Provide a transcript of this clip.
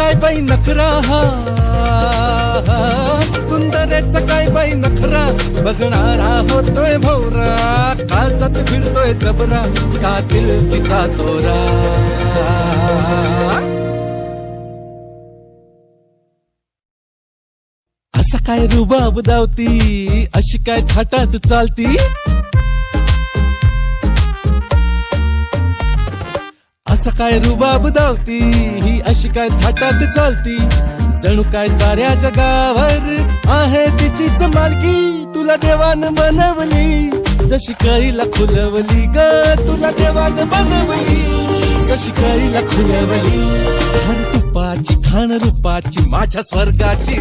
काय बाई नखरा हा, सुंदरेचा काय बाई नखरा, बघणारा होतोय भोवरा, काळजात फिरतोय जबरा, कातील तिचा तोरा. असा काय रुबाब दावती, अशी काय थाटात चालती, असा काय रुबाब दावती, ही अशी काय थाटात चालती, जणू काय साऱ्या जगावर आहे तिचीच मालकी. तुला देवान बनवली, जशी कळीला खुलवली ग, तुला देवान बनवली, जशी कळीला खुलवली. हर तुपाची खाण रूपाची माझ्या स्वर्गाची